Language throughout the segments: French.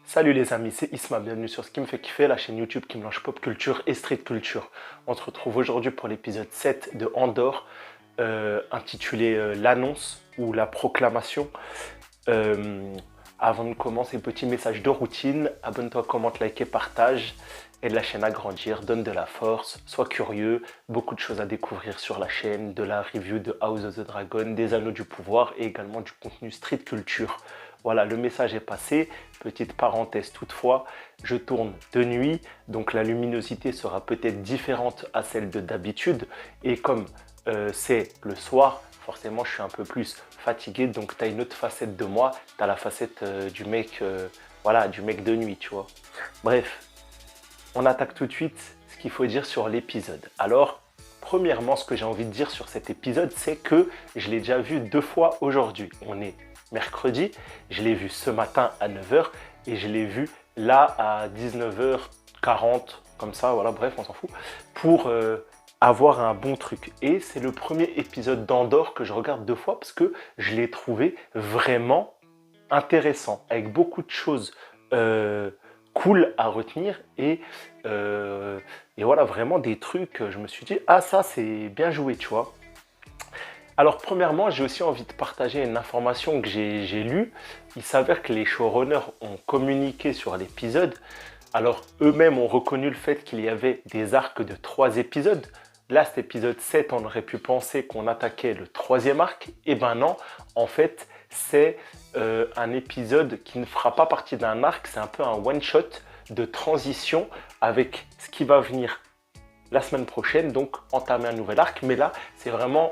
Salut les amis, c'est Isma, bienvenue sur ce qui me fait kiffer, la chaîne YouTube qui mélange pop culture et street culture. On se retrouve aujourd'hui pour l'épisode 7 de Andorre, intitulé l'annonce ou la proclamation. Euh, Avant de commencer, petit message de routine, abonne-toi, commente, like et partage. Aide la chaîne à grandir, donne de la force, sois curieux, beaucoup de choses à découvrir sur la chaîne, de la review de House of the Dragon, des Anneaux du Pouvoir et également du contenu street culture. Voilà, le message est passé. Petite parenthèse toutefois, je tourne de nuit, donc la luminosité sera peut-être différente à celle de d'habitude. Et comme c'est le soir, forcément je suis un peu plus fatigué, donc tu as une autre facette de moi, tu as la facette du mec, voilà, du mec de nuit, tu vois. Bref, on attaque tout de suite ce qu'il faut dire sur l'épisode. Alors, premièrement, ce que j'ai envie de dire sur cet épisode, c'est que je l'ai déjà vu 2 fois aujourd'hui. On est mercredi, je l'ai vu ce matin à 9h et je l'ai vu là à 19h40, comme ça, voilà, bref, on s'en fout, pour avoir un bon truc. Et c'est le premier épisode d'Andorre que je regarde 2 fois parce que je l'ai trouvé vraiment intéressant, avec beaucoup de choses cool à retenir et voilà, vraiment des trucs, je me suis dit, ah ça c'est bien joué, tu vois. Alors premièrement, j'ai aussi envie de partager une information que j'ai lue. Il s'avère que les showrunners ont communiqué sur l'épisode. Alors eux-mêmes ont reconnu le fait qu'il y avait des arcs de 3 épisodes. Là, cet épisode 7, on aurait pu penser qu'on attaquait le 3e arc. Eh ben non, en fait, c'est un épisode qui ne fera pas partie d'un arc. C'est un peu un one-shot de transition avec ce qui va venir la semaine prochaine, donc entamer un nouvel arc. Mais là, c'est vraiment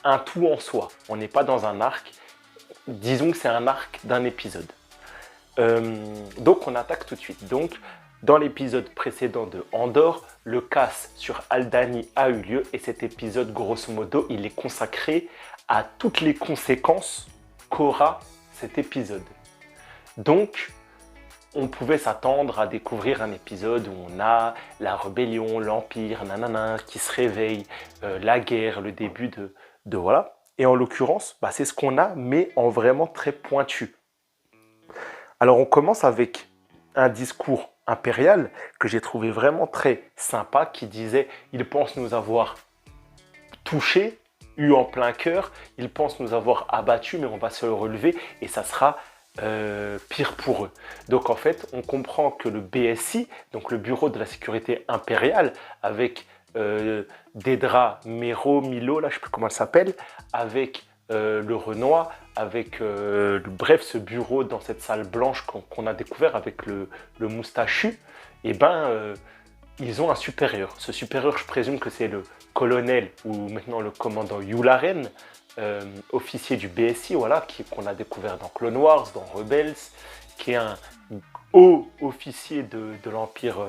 un tout en soi. On n'est pas dans un arc. Disons que c'est un arc d'un épisode. Donc on attaque tout de suite. Donc dans l'épisode précédent de Andorre, le casse sur Aldani a eu lieu et cet épisode, grosso modo, il est consacré à toutes les conséquences qu'aura cet épisode. Donc, on pouvait s'attendre à découvrir un épisode où on a la rébellion, l'empire, nanana, qui se réveille, la guerre, le début de voilà. Et en l'occurrence, bah, c'est ce qu'on a, mais en vraiment très pointu. Alors on commence avec un discours impérial que j'ai trouvé vraiment très sympa, qui disait « Ils pensent nous avoir touchés, eu en plein cœur, ils pensent nous avoir abattus, mais on va se relever et ça sera pire pour eux. » Donc en fait, on comprend que le BSI, donc le Bureau de la Sécurité Impériale, avec Dedra, Milo, là je ne sais plus comment elle s'appelle, avec le Renoir, avec bref ce bureau dans cette salle blanche qu'on a découvert avec le moustachu, et ben ils ont un supérieur. Ce supérieur, je présume que c'est le colonel ou maintenant le commandant Yularen, officier du BSI, voilà, qu'on a découvert dans Clone Wars, dans Rebels, qui est un haut officier de l'Empire,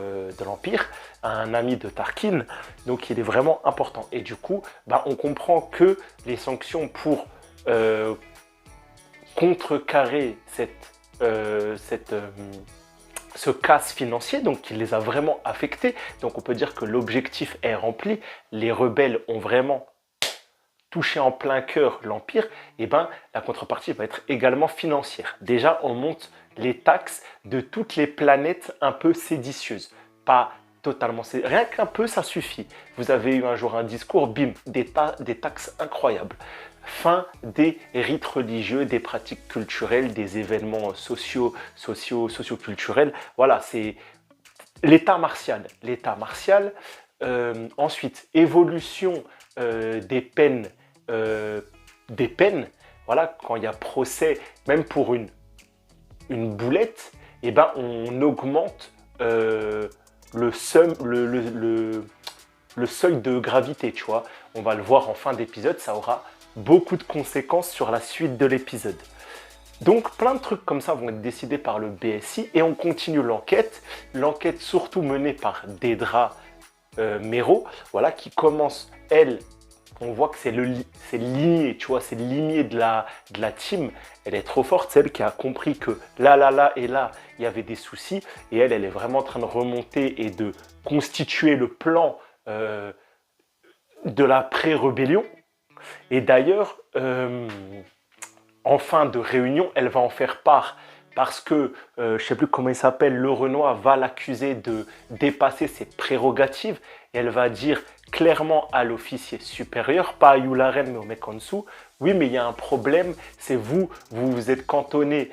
un ami de Tarkin, donc il est vraiment important. Et du coup, bah, on comprend que les sanctions pour contrecarrer ce casse financier, donc qui les a vraiment affectés, donc on peut dire que l'objectif est rempli, les rebelles ont vraiment touché en plein cœur l'Empire, et ben la contrepartie va être également financière. Déjà, on monte les taxes de toutes les planètes un peu séditieuses. Pas totalement, rien qu'un peu, ça suffit. Vous avez eu un jour un discours, bim, des taxes incroyables. Fin des rites religieux, des pratiques culturelles, des événements socio-culturels. Voilà, c'est l'état martial. L'état martial. Ensuite, évolution des peines. Voilà, quand il y a procès, même pour une boulette, eh ben, on augmente le seuil de gravité, tu vois. On va le voir en fin d'épisode, ça aura beaucoup de conséquences sur la suite de l'épisode. Donc plein de trucs comme ça vont être décidés par le BSI et on continue l'enquête. L'enquête surtout menée par Dedra Meero, voilà, qui commence, elle, on voit que c'est lignée, tu vois, c'est lignée de la team. Elle est trop forte, celle qui a compris que là et là, il y avait des soucis. Et elle est vraiment en train de remonter et de constituer le plan de la pré-rébellion. Et d'ailleurs, en fin de réunion, elle va en faire part parce que, je ne sais plus comment il s'appelle, le Renoir va l'accuser de dépasser ses prérogatives et elle va dire clairement à l'officier supérieur, pas à Yularen mais au mec en dessous, oui mais il y a un problème, c'est vous, vous vous êtes cantonné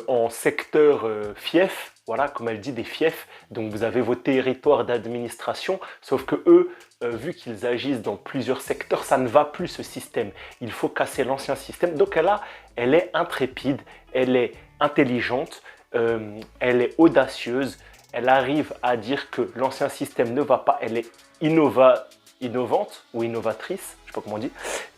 en secteur fief, voilà comme elle dit des fiefs, donc vous avez vos territoires d'administration, sauf que eux, vu qu'ils agissent dans plusieurs secteurs, ça ne va plus ce système, il faut casser l'ancien système, donc elle est intrépide, elle est intelligente, elle est audacieuse, elle arrive à dire que l'ancien système ne va pas, elle est innovante ou innovatrice, je ne sais pas comment on dit,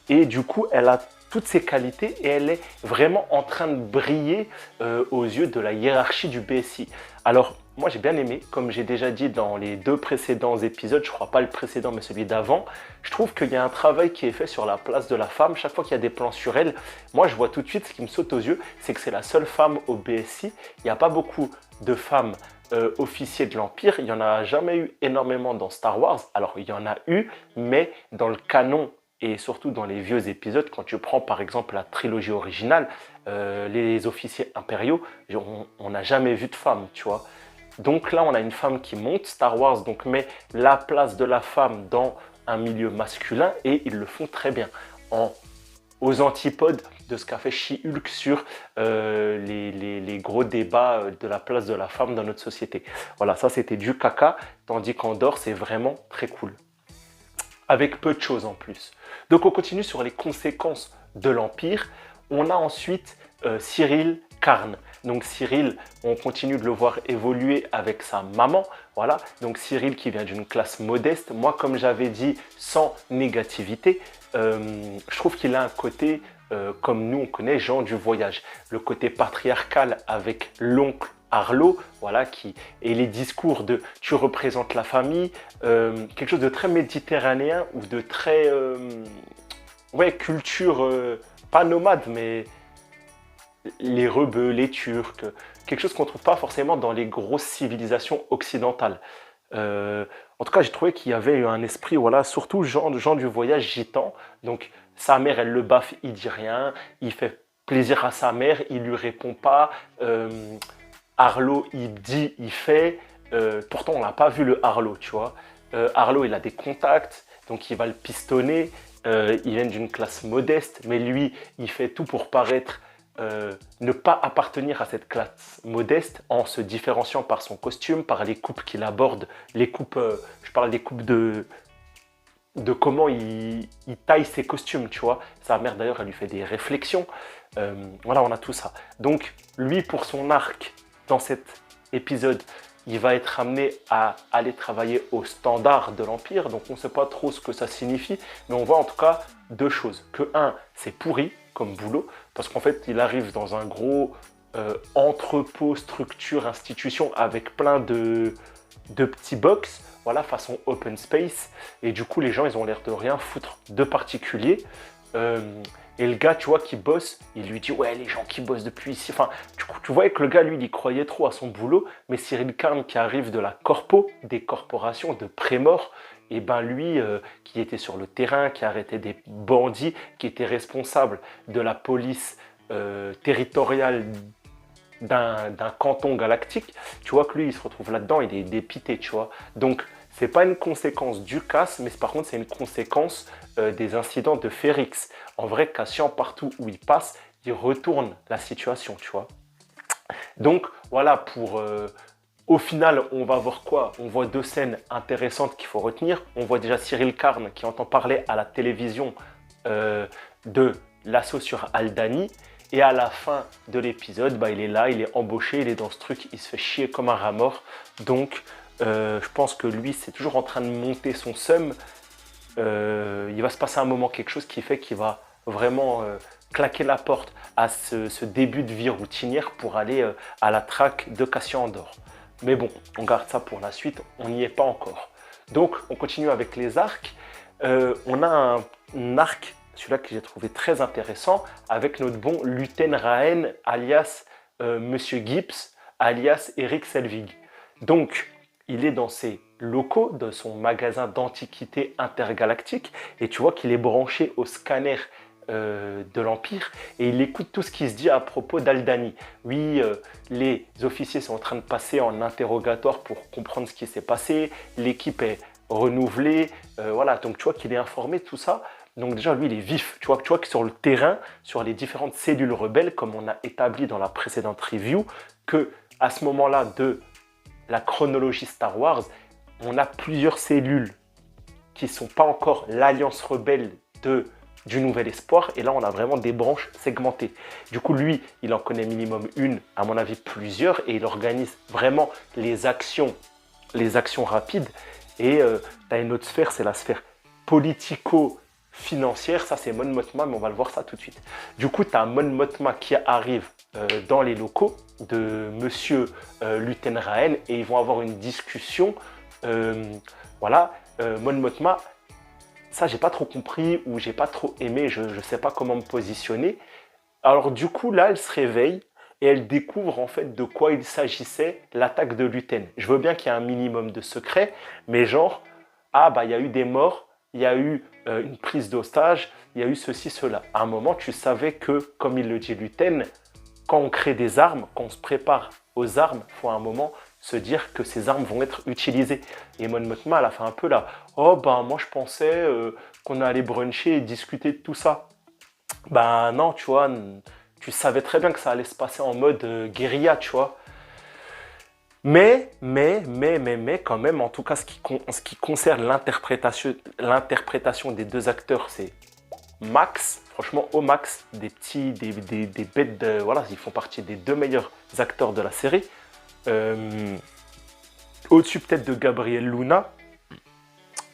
et du coup elle a toutes ses qualités et elle est vraiment en train de briller aux yeux de la hiérarchie du BSI. Alors moi j'ai bien aimé, comme j'ai déjà dit dans les 2 précédents épisodes, je crois pas le précédent mais celui d'avant, je trouve qu'il y a un travail qui est fait sur la place de la femme. Chaque fois qu'il y a des plans sur elle, moi je vois tout de suite ce qui me saute aux yeux, c'est que c'est la seule femme au BSI. Il n'y a pas beaucoup de femmes officiers de l'Empire, il n'y en a jamais eu énormément dans Star Wars. Alors il y en a eu, mais dans le canon et surtout dans les vieux épisodes, quand tu prends par exemple la trilogie originale, les officiers impériaux, on n'a jamais vu de femme, tu vois. Donc là, on a une femme qui monte, Star Wars donc met la place de la femme dans un milieu masculin et ils le font très bien, aux antipodes de ce qu'a fait She-Hulk sur les gros débats de la place de la femme dans notre société. Voilà, ça c'était du caca, tandis qu'Andor c'est vraiment très cool, avec peu de choses en plus. Donc on continue sur les conséquences de l'Empire. On a ensuite Cyril Karn. Donc Cyril, on continue de le voir évoluer avec sa maman. Voilà, donc Cyril qui vient d'une classe modeste. Moi, comme j'avais dit, sans négativité, je trouve qu'il a un côté, comme nous on connaît, Jean du voyage. Le côté patriarcal avec l'oncle Arlo, voilà, et les discours de tu représentes la famille, quelque chose de très méditerranéen ou de très ouais, culture, pas nomade, mais les rebeux, les Turcs, quelque chose qu'on ne trouve pas forcément dans les grosses civilisations occidentales. En tout cas, j'ai trouvé qu'il y avait un esprit, voilà, surtout Jean du voyage gitan. Donc, sa mère, elle le baffe, il dit rien, il fait plaisir à sa mère, il lui répond pas. Arlo, il dit, il fait. Pourtant, on n'a pas vu le Arlo, tu vois. Arlo, il a des contacts, donc il va le pistonner. Il vient d'une classe modeste, mais lui, il fait tout pour paraître ne pas appartenir à cette classe modeste en se différenciant par son costume, par les coupes qu'il aborde, les coupes, je parle des coupes de comment il taille ses costumes, tu vois. Sa mère d'ailleurs, elle lui fait des réflexions. Voilà, on a tout ça. Donc lui, pour son arc, dans cet épisode, il va être amené à aller travailler au standard de l'Empire. Donc on ne sait pas trop ce que ça signifie, mais on voit en tout cas 2 choses. Que c'est pourri comme boulot, parce qu'en fait, il arrive dans un gros entrepôt, structure, institution, avec plein de petits box, voilà, façon open space, et du coup, les gens, ils ont l'air de rien foutre de particulier. Et le gars, tu vois, qui bosse, il lui dit, ouais, les gens qui bossent depuis ici, enfin, tu voyais que le gars, lui, il y croyait trop à son boulot, mais Cyril Karn, qui arrive de la corpo, des corporations de pré-mort, et ben lui, qui était sur le terrain, qui arrêtait des bandits, qui était responsable de la police territoriale d'un canton galactique, tu vois que lui, il se retrouve là-dedans, il est dépité, tu vois. Donc, c'est pas une conséquence du casse, mais par contre, c'est une conséquence des incidents de Férix. En vrai, Cassian, partout où il passe, il retourne la situation, tu vois. Donc, voilà, au final, on va voir quoi? On voit 2 scènes intéressantes qu'il faut retenir. On voit déjà Cyril Karn qui entend parler à la télévision de l'assaut sur Aldani. Et à la fin de l'épisode, bah, il est là, il est embauché, il est dans ce truc, il se fait chier comme un rat mort. Donc, je pense que lui, c'est toujours en train de monter son seum. Il va se passer un moment, quelque chose qui fait qu'il va vraiment claquer la porte à ce début de vie routinière pour aller à la traque de Cassian Andor. Mais bon, on garde ça pour la suite, on n'y est pas encore. Donc, on continue avec les arcs. On a un arc, celui-là que j'ai trouvé très intéressant, avec notre bon Luten Raen, alias Monsieur Gibbs, alias Eric Selvig. Donc, il est dans ses locaux, de son magasin d'antiquités intergalactique, et tu vois qu'il est branché au scanner de l'Empire et il écoute tout ce qui se dit à propos d'Aldani. Oui, les officiers sont en train de passer en interrogatoire pour comprendre ce qui s'est passé, l'équipe est renouvelée, voilà, donc tu vois qu'il est informé de tout ça. Donc déjà, lui, il est vif. Tu vois que sur le terrain, sur les différentes cellules rebelles, comme on a établi dans la précédente review, que à ce moment-là de la chronologie Star Wars, on a plusieurs cellules qui ne sont pas encore l'alliance rebelle du Nouvel Espoir. Et là, on a vraiment des branches segmentées. Du coup, lui, il en connaît minimum une, à mon avis plusieurs, et il organise vraiment les actions rapides. Et tu as une autre sphère, c'est la sphère politico-financière. Ça, c'est Mon Mothma, mais on va le voir ça tout de suite. Du coup, tu as Mon Mothma qui arrive dans les locaux de Monsieur Luten Raen et ils vont avoir une discussion. Voilà, Mon Mothma, ça, j'ai pas trop compris ou j'ai pas trop aimé, je ne sais pas comment me positionner. Alors du coup, là, elle se réveille et elle découvre en fait de quoi il s'agissait, l'attaque de Luten. Je veux bien qu'il y ait un minimum de secret, mais genre, ah bah il y a eu des morts, il y a eu une prise d'otage, il y a eu ceci, cela. À un moment, tu savais que, comme il le dit Luten, quand on crée des armes, quand on se prépare aux armes, il faut à un moment se dire que ces armes vont être utilisées. Et Mon Mothma, elle a fait un peu là, oh ben moi je pensais qu'on allait bruncher et discuter de tout ça. Ben non, tu vois, tu savais très bien que ça allait se passer en mode guérilla, tu vois. Mais, quand même, en tout cas, en ce qui concerne l'interprétation des deux acteurs, c'est max, franchement au max, des bêtes de, voilà, ils font partie des deux meilleurs acteurs de la série. Au-dessus peut-être de Gabriel Luna,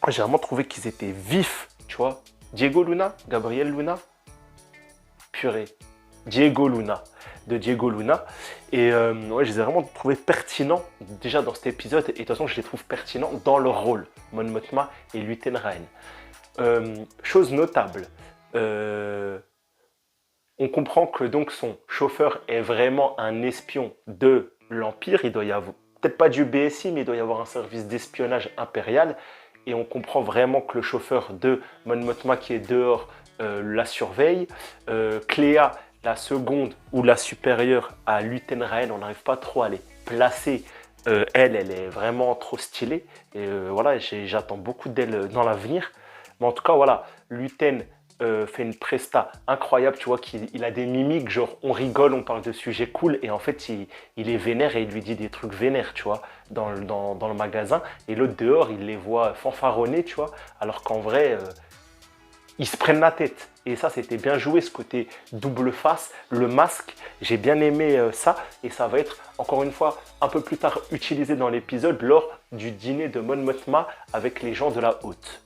j'ai vraiment trouvé qu'ils étaient vifs, tu vois. Diego Luna, Gabriel Luna, purée, Diego Luna, de Diego Luna. Et ouais, je les ai vraiment trouvés pertinents déjà dans cet épisode et de toute façon je les trouve pertinents dans leur rôle, Mon Mothma et Luten Raen. Chose notable, on comprend que donc son chauffeur est vraiment un espion de l'Empire. Il doit y avoir, peut-être pas du BSI, mais il doit y avoir un service d'espionnage impérial. Et on comprend vraiment que le chauffeur de Mon Mothma qui est dehors la surveille. Cléa, la seconde ou la supérieure à Luten Raen, on n'arrive pas trop à les placer. Elle est vraiment trop stylée. Et voilà, j'attends beaucoup d'elle dans l'avenir. Mais en tout cas, voilà, Luten fait une presta incroyable, tu vois, qu'il a des mimiques, genre on rigole, on parle de sujets cool, et en fait il est vénère et il lui dit des trucs vénères, tu vois, dans le magasin, et l'autre dehors, il les voit fanfaronner, tu vois, alors qu'en vrai, ils se prennent la tête. Et ça, c'était bien joué, ce côté double face, le masque, j'ai bien aimé ça, et ça va être, encore une fois, un peu plus tard utilisé dans l'épisode lors du dîner de Mon Mothma avec les gens de la haute.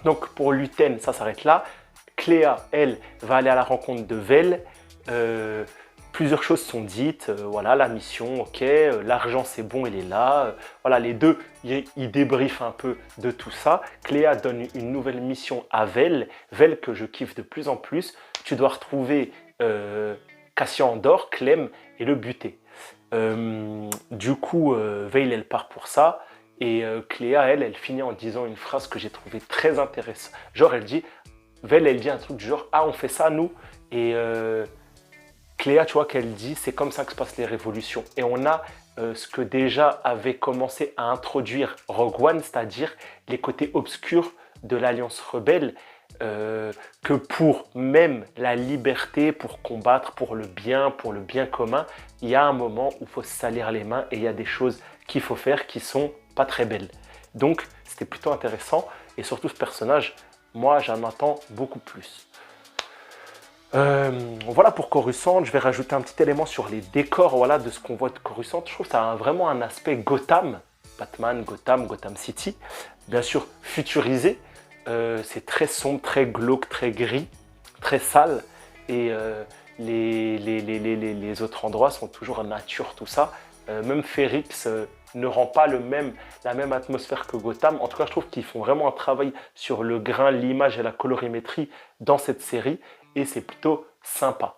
Donc pour Luten, ça s'arrête là. Cléa, elle, va aller à la rencontre de Vel. Plusieurs choses sont dites. Voilà, la mission, ok. L'argent, c'est bon, il est là. Voilà, les deux, ils débriefent un peu de tout ça. Cléa donne une nouvelle mission à Vel. Vel que je kiffe de plus en plus. Tu dois retrouver Cassian Andor, Clem et le buter. Du coup, Veil, elle part pour ça. Et Cléa, elle finit en disant une phrase que j'ai trouvée très intéressante. Genre, elle dit, Vel, elle dit un truc du genre, ah, on fait ça, nous. Et Cléa, tu vois qu'elle dit, c'est comme ça que se passent les révolutions. Et on a ce que déjà avait commencé à introduire Rogue One, c'est-à-dire les côtés obscurs de l'Alliance rebelle, que pour même la liberté, pour combattre, pour le bien commun, il y a un moment où il faut se salir les mains et il y a des choses qu'il faut faire qui sont pas très belle. Donc c'était plutôt intéressant et surtout ce personnage, moi j'en attends beaucoup plus. Voilà pour Coruscant, je vais rajouter un petit élément sur les décors, voilà, de ce qu'on voit de Coruscant. Je trouve que ça a vraiment un aspect Gotham, Batman, Gotham City, bien sûr futurisé. C'est très sombre, très glauque, très gris, très sale et les autres endroits sont toujours nature, tout ça. Même Ferrix ne rend pas la même atmosphère que Gotham. En tout cas, je trouve qu'ils font vraiment un travail sur le grain, l'image et la colorimétrie dans cette série et c'est plutôt sympa.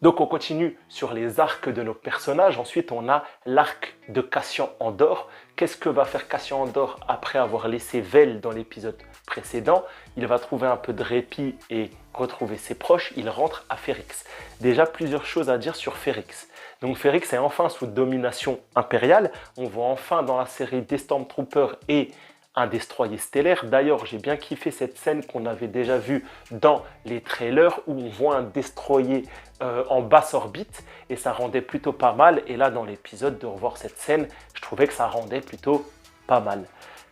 Donc on continue sur les arcs de nos personnages. Ensuite, on a l'arc de Cassian Andor. Qu'est-ce que va faire Cassian Andor après avoir laissé Vel dans l'épisode précédent? Il va trouver un peu de répit et retrouver ses proches. Il rentre à Ferrix. Déjà, plusieurs choses à dire sur Ferrix. Donc Ferrix est enfin sous domination impériale. On voit enfin dans la série des Stormtroopers et un destroyer stellaire. D'ailleurs, j'ai bien kiffé cette scène qu'on avait déjà vue dans les trailers où on voit un destroyer en basse orbite et ça rendait plutôt pas mal. Et là, dans l'épisode, de revoir cette scène, je trouvais que ça rendait plutôt pas mal.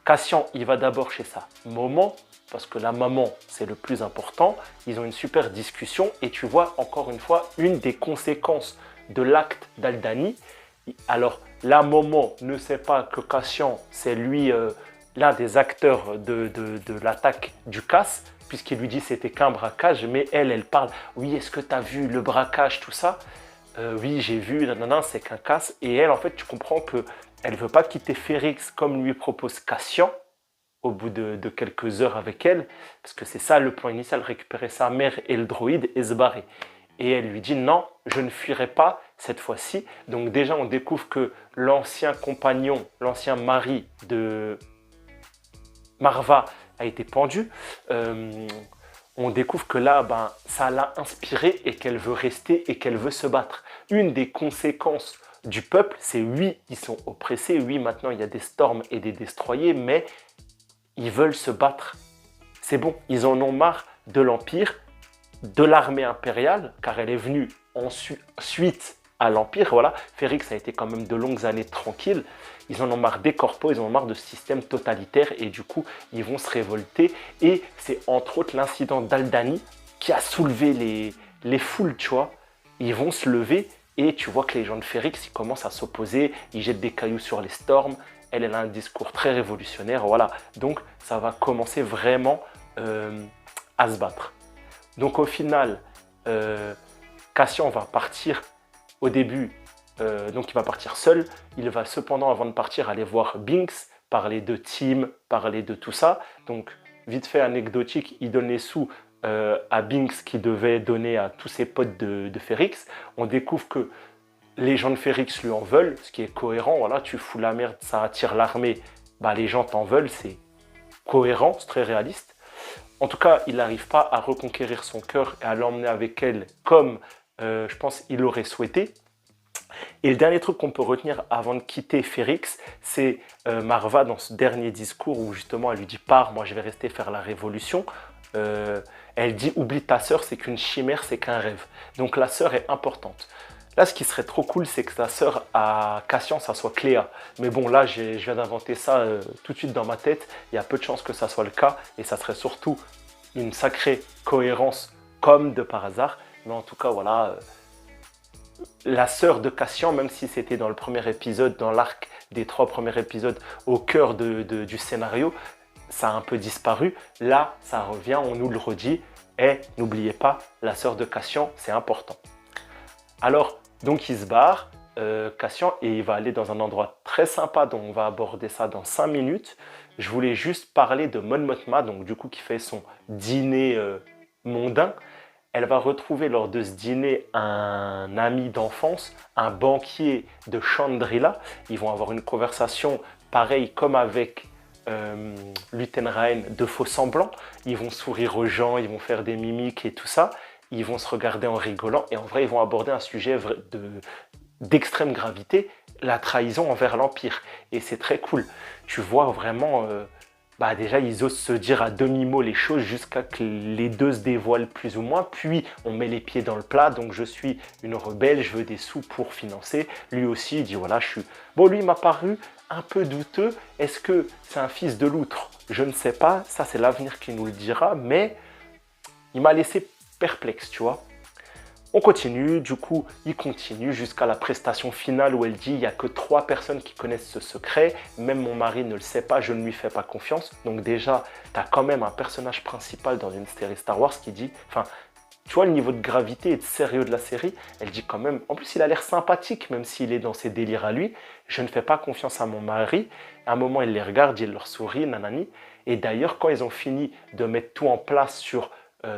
Cassian, il va d'abord chez sa maman parce que la maman, c'est le plus important. Ils ont une super discussion et tu vois encore une fois une des conséquences de l'acte d'Aldani. Alors, la maman ne sait pas que Cassian, c'est lui l'un des acteurs de l'attaque du casse, puisqu'il lui dit c'était qu'un braquage, mais elle parle, oui, est-ce que tu as vu le braquage, tout ça? Oui, j'ai vu, nanana, c'est qu'un casse. Et elle, en fait, tu comprends qu'elle ne veut pas quitter Ferrix comme lui propose Cassian, au bout de quelques heures avec elle, parce que c'est ça le plan initial, récupérer sa mère et le droïde et se barrer. Et elle lui dit non, je ne fuirai pas cette fois-ci. Donc déjà, on découvre que l'ancien compagnon, l'ancien mari de Marva a été pendue. On découvre que là, ça l'a inspirée et qu'elle veut rester et qu'elle veut se battre. Une des conséquences du peuple, c'est oui, ils sont oppressés, oui, maintenant il y a des storms et des destroyers, mais ils veulent se battre. C'est bon, ils en ont marre de l'Empire, de l'armée impériale, car elle est venue ensuite à l'Empire. Voilà, Ferrix a été quand même de longues années tranquille. Ils en ont marre des corpos, ils en ont marre de ce système totalitaire et du coup, ils vont se révolter. Et c'est entre autres l'incident d'Aldani qui a soulevé les foules, tu vois. Ils vont se lever et tu vois que les gens de Ferrix, ils commencent à s'opposer, ils jettent des cailloux sur les storms. Elle a un discours très révolutionnaire, voilà. Donc, ça va commencer vraiment à se battre. Donc, au final, Cassian va partir au début, donc il va partir seul. Il va cependant, avant de partir, aller voir Binks, parler de team, parler de tout ça. Donc, vite fait anecdotique, il donne les sous à Binks qui devait donner à tous ses potes de Ferrix. On découvre que les gens de Ferrix lui en veulent, ce qui est cohérent. Voilà, tu fous la merde, ça attire l'armée, les gens t'en veulent, c'est cohérent, c'est très réaliste. En tout cas, il n'arrive pas à reconquérir son cœur et à l'emmener avec elle comme je pense il aurait souhaité. Et le dernier truc qu'on peut retenir avant de quitter Ferrix, c'est Marva dans ce dernier discours où justement elle lui dit pars, moi je vais rester faire la révolution. Elle dit oublie ta sœur, c'est qu'une chimère, c'est qu'un rêve. Donc la sœur est importante. Là, ce qui serait trop cool, c'est que sa sœur à Cassian, ça soit Cléa. Mais bon, là, je viens d'inventer ça tout de suite dans ma tête. Il y a peu de chances que ça soit le cas. Et ça serait surtout une sacrée cohérence comme de par hasard. Mais en tout cas, voilà, la sœur de Cassian, même si c'était dans le premier épisode, dans l'arc des 3 premiers épisodes, au cœur du scénario, ça a un peu disparu. Là, ça revient, on nous le redit. Et n'oubliez pas, la sœur de Cassian, c'est important. Alors, donc il se barre, Cassian, et il va aller dans un endroit très sympa, dont on va aborder ça dans 5 minutes. Je voulais juste parler de Mon Mothma, donc du coup qui fait son dîner mondain. Elle va retrouver lors de ce dîner un ami d'enfance, un banquier de Chandrila. Ils vont avoir une conversation pareille comme avec Luten Raen, de faux semblants. Ils vont sourire aux gens, ils vont faire des mimiques et tout ça. Ils vont se regarder en rigolant et en vrai, ils vont aborder un sujet d'extrême gravité, la trahison envers l'Empire. Et c'est très cool. Tu vois vraiment, déjà, ils osent se dire à demi-mot les choses jusqu'à que les deux se dévoilent plus ou moins. Puis, on met les pieds dans le plat. Donc, je suis une rebelle, je veux des sous pour financer. Lui aussi, il dit, voilà, je suis... Bon, lui, il m'a paru un peu douteux. Est-ce que c'est un fils de loutre? Je ne sais pas. Ça, c'est l'avenir qui nous le dira. Mais il m'a laissé perplexe, tu vois. On continue, du coup, il continue jusqu'à la prestation finale où elle dit il n'y a que 3 personnes qui connaissent ce secret, même mon mari ne le sait pas, je ne lui fais pas confiance. Donc déjà, tu as quand même un personnage principal dans une série Star Wars qui dit, enfin, tu vois le niveau de gravité et de sérieux de la série, elle dit quand même, en plus il a l'air sympathique même s'il est dans ses délires à lui, je ne fais pas confiance à mon mari. À un moment, il les regarde, il leur sourit, nanani. Et d'ailleurs, quand ils ont fini de mettre tout en place sur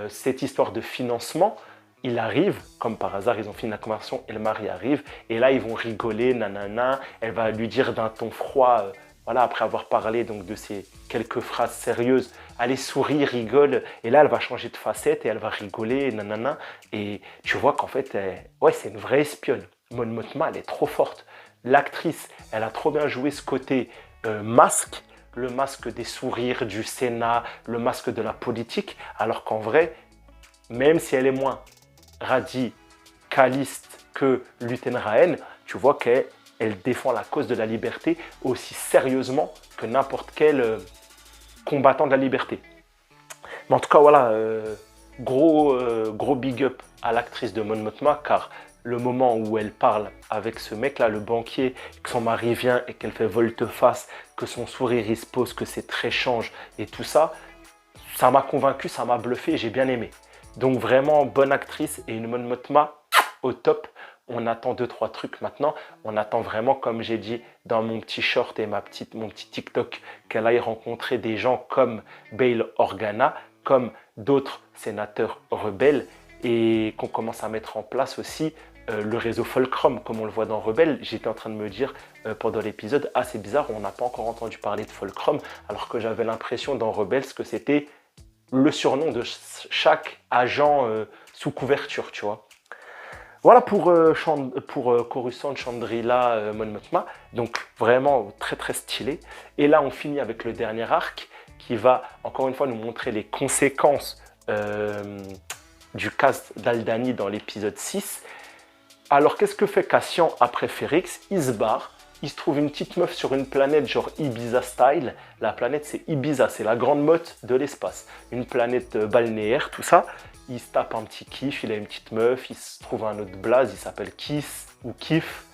cette histoire de financement, il arrive, comme par hasard, ils ont fini la conversation et le mari arrive. Et là, ils vont rigoler, nanana. Elle va lui dire d'un ton froid, voilà, après avoir parlé donc, de ces quelques phrases sérieuses, allez, souris, rigole. Et là, elle va changer de facette et elle va rigoler, nanana. Et tu vois qu'en fait, ouais, c'est une vraie espionne. Mon Mothma, elle est trop forte. L'actrice, elle a trop bien joué ce côté masque, le masque des sourires du Sénat, le masque de la politique, alors qu'en vrai, même si elle est moins radicaliste que Luten Raen, tu vois qu'elle défend la cause de la liberté aussi sérieusement que n'importe quel combattant de la liberté. Mais en tout cas, voilà, gros big up à l'actrice de Mon Mothma, car le moment où elle parle avec ce mec-là, le banquier, que son mari vient et qu'elle fait volte-face, que son sourire il se pose, que c'est très change et tout ça, ça m'a convaincu, ça m'a bluffé, j'ai bien aimé. Donc vraiment, bonne actrice et une Mon Mothma au top. On attend 2-3 trucs maintenant. On attend vraiment, comme j'ai dit dans mon petit short et mon petit TikTok, qu'elle aille rencontrer des gens comme Bail Organa, comme d'autres sénateurs rebelles et qu'on commence à mettre en place aussi le réseau Fulcrum, comme on le voit dans Rebelle. J'étais en train de me dire pendant l'épisode, ah c'est bizarre, on n'a pas encore entendu parler de Fulcrum, alors que j'avais l'impression dans Rebels que c'était le surnom de chaque agent sous couverture, tu vois. Voilà pour Coruscant, Chandrila, Mon Mothma. Donc vraiment très très stylé. Et là on finit avec le dernier arc qui va encore une fois nous montrer les conséquences du cast d'Aldani dans l'épisode 6. Alors qu'est-ce que fait Cassian après Ferrix? Il se barre. Il se trouve une petite meuf sur une planète genre Ibiza style. La planète c'est Ibiza, c'est la grande motte de l'espace. Une planète balnéaire, tout ça. Il se tape un petit kiff, il a une petite meuf, il se trouve un autre blaze, il s'appelle Kiss ou Kiff.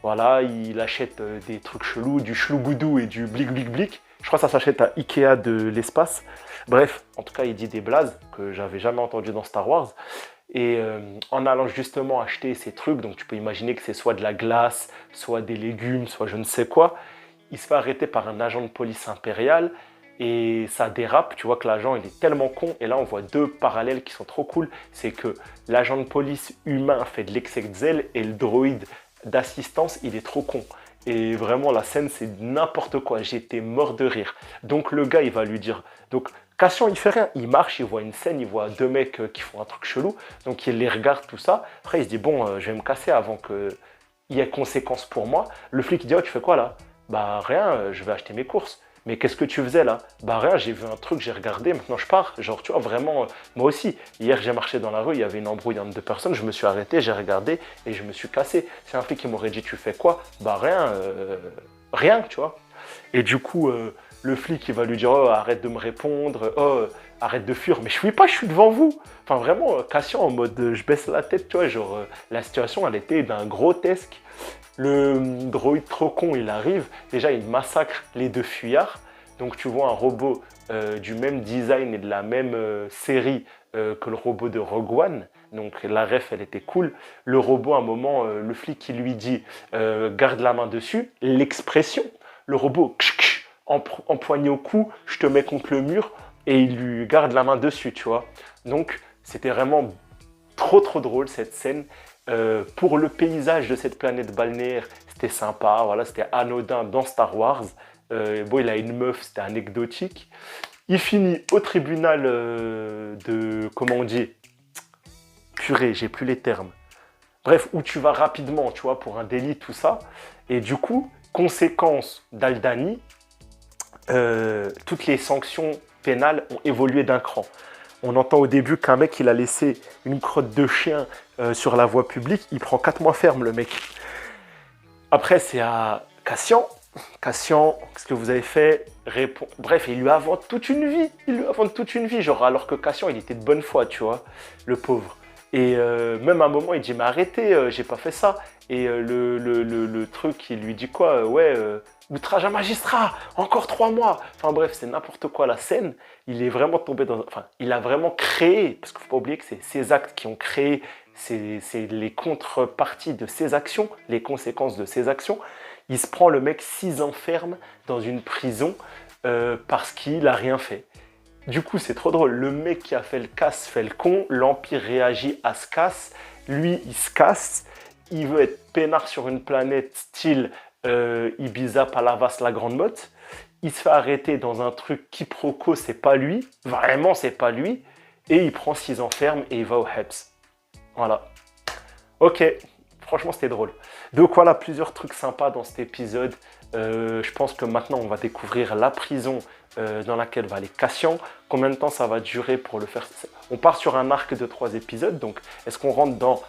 Voilà, il achète des trucs chelous, du chlougoudou et du blic blic blic. Je crois que ça s'achète à Ikea de l'espace. Bref, en tout cas, il dit des blazes que j'avais jamais entendu dans Star Wars. Et en allant justement acheter ces trucs, donc tu peux imaginer que c'est soit de la glace, soit des légumes, soit je ne sais quoi, il se fait arrêter par un agent de police impérial et ça dérape. Tu vois que l'agent il est tellement con. Et là on voit deux parallèles qui sont trop cool. C'est que l'agent de police humain fait de l'excès de zèle et le droïde d'assistance il est trop con. Et vraiment la scène c'est n'importe quoi, j'étais mort de rire. Donc le gars il va lui dire, donc Cassian il fait rien, il marche, il voit une scène, il voit deux mecs qui font un truc chelou, donc il les regarde tout ça, après il se dit bon je vais me casser avant qu'il y ait conséquences pour moi. Le flic il dit oh tu fais quoi là? Bah rien, je vais acheter mes courses. Mais qu'est-ce que tu faisais là? Bah rien, j'ai vu un truc, j'ai regardé, maintenant je pars. Genre tu vois vraiment, moi aussi, hier j'ai marché dans la rue, il y avait une embrouille entre deux personnes, je me suis arrêté, j'ai regardé et je me suis cassé. C'est un flic qui m'aurait dit tu fais quoi? Bah rien, rien tu vois. Et du coup, le flic il va lui dire oh arrête de me répondre, oh arrête de fuir, mais je fuis pas, je suis devant vous. Enfin vraiment, Cassian en mode je baisse la tête, tu vois, genre la situation elle était d'un grotesque. Le droïde trop con, il arrive, déjà il massacre les deux fuyards. Donc tu vois un robot du même design et de la même série que le robot de Rogue One. Donc la ref, elle était cool. Le robot, à un moment, le flic qui lui dit garde la main dessus. L'expression, le robot empoigné au cou, je te mets contre le mur et il lui garde la main dessus, tu vois. Donc c'était vraiment trop drôle cette scène. Pour le paysage de cette planète balnéaire, c'était sympa, voilà, c'était anodin dans Star Wars. Bon, il a une meuf, c'était anecdotique. Il finit au tribunal de, comment on dit, purée, j'ai plus les termes. Bref, où tu vas rapidement, tu vois, pour un délit, tout ça. Et du coup, conséquence d'Aldani, toutes les sanctions pénales ont évolué d'un cran. On entend au début qu'un mec, il a laissé une crotte de chien sur la voie publique. Il prend 4 mois ferme, le mec. Après, c'est à Cassian. Cassian, qu'est-ce que vous avez fait? Bref, il lui invente toute une vie. Il lui invente toute une vie. Genre, alors que Cassian, il était de bonne foi, tu vois, le pauvre. Et même à un moment, il dit, mais arrêtez, j'ai pas fait ça. Et le truc, il lui dit quoi? Ouais, outrage à magistrat, encore 3 mois. Enfin bref, c'est n'importe quoi la scène. Il est vraiment tombé dans... Enfin, il a vraiment créé, parce qu'il ne faut pas oublier que c'est ses actes qui ont créé, c'est les contreparties de ses actions, les conséquences de ses actions. Il se prend le mec 6 ans ferme dans une prison parce qu'il n'a rien fait. Du coup, c'est trop drôle. Le mec qui a fait le casse fait le con. L'Empire réagit à ce casse. Lui, il se casse. Il veut être peinard sur une planète style Ibiza, Palavas, la Grande Motte. Il se fait arrêter dans un truc quiproquo, c'est pas lui. Vraiment, c'est pas lui. Et il prend 6 ans ferme et il va au HEPS. Voilà. Ok, franchement, c'était drôle. Donc voilà, plusieurs trucs sympas dans cet épisode. Je pense que maintenant, on va découvrir la prison dans laquelle va aller Cassian. Combien de temps ça va durer pour le faire? On part sur un arc de 3 épisodes. Donc, est-ce qu'on rentre dans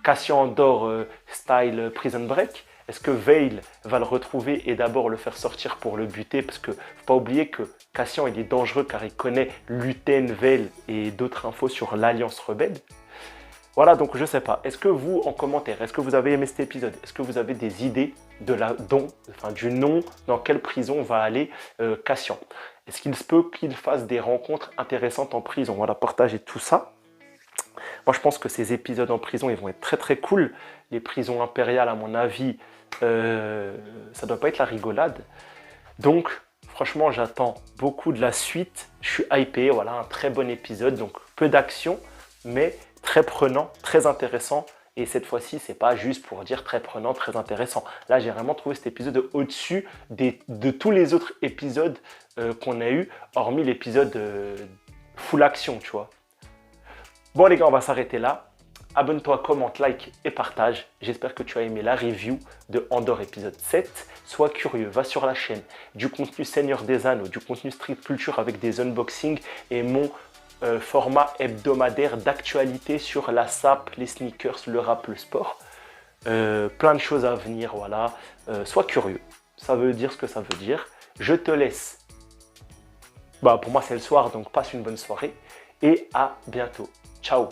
Cassian dort style Prison Break? Est-ce que Veil va le retrouver et d'abord le faire sortir pour le buter? Parce que faut pas oublier que Cassian, il est dangereux car il connaît Luten, Veil et d'autres infos sur l'Alliance Rebelle. Voilà, donc je sais pas. Est-ce que vous, en commentaire, est-ce que vous avez aimé cet épisode? Est-ce que vous avez des idées du nom dans quelle prison va aller Cassian? Est-ce qu'il se peut qu'il fasse des rencontres intéressantes en prison? Voilà, partagez tout ça. Moi, je pense que ces épisodes en prison, ils vont être très très cool. Les prisons impériales, à mon avis, ça doit pas être la rigolade. Donc, franchement, j'attends beaucoup de la suite. Je suis hypé, voilà, un très bon épisode. Donc, peu d'action, mais très prenant, très intéressant. Et cette fois-ci, c'est pas juste pour dire très prenant, très intéressant. Là, j'ai vraiment trouvé cet épisode au-dessus de tous les autres épisodes qu'on a eu, hormis l'épisode full action, tu vois. Bon les gars, on va s'arrêter là. Abonne-toi, commente, like et partage. J'espère que tu as aimé la review de Andor épisode 7. Sois curieux, va sur la chaîne. Du contenu Seigneur des Anneaux, du contenu Street Culture avec des unboxings et mon format hebdomadaire d'actualité sur la SAP, les sneakers, le rap, le sport. Plein de choses à venir, voilà. Sois curieux, ça veut dire ce que ça veut dire. Je te laisse. Pour moi c'est le soir, donc passe une bonne soirée et à bientôt. Ciao.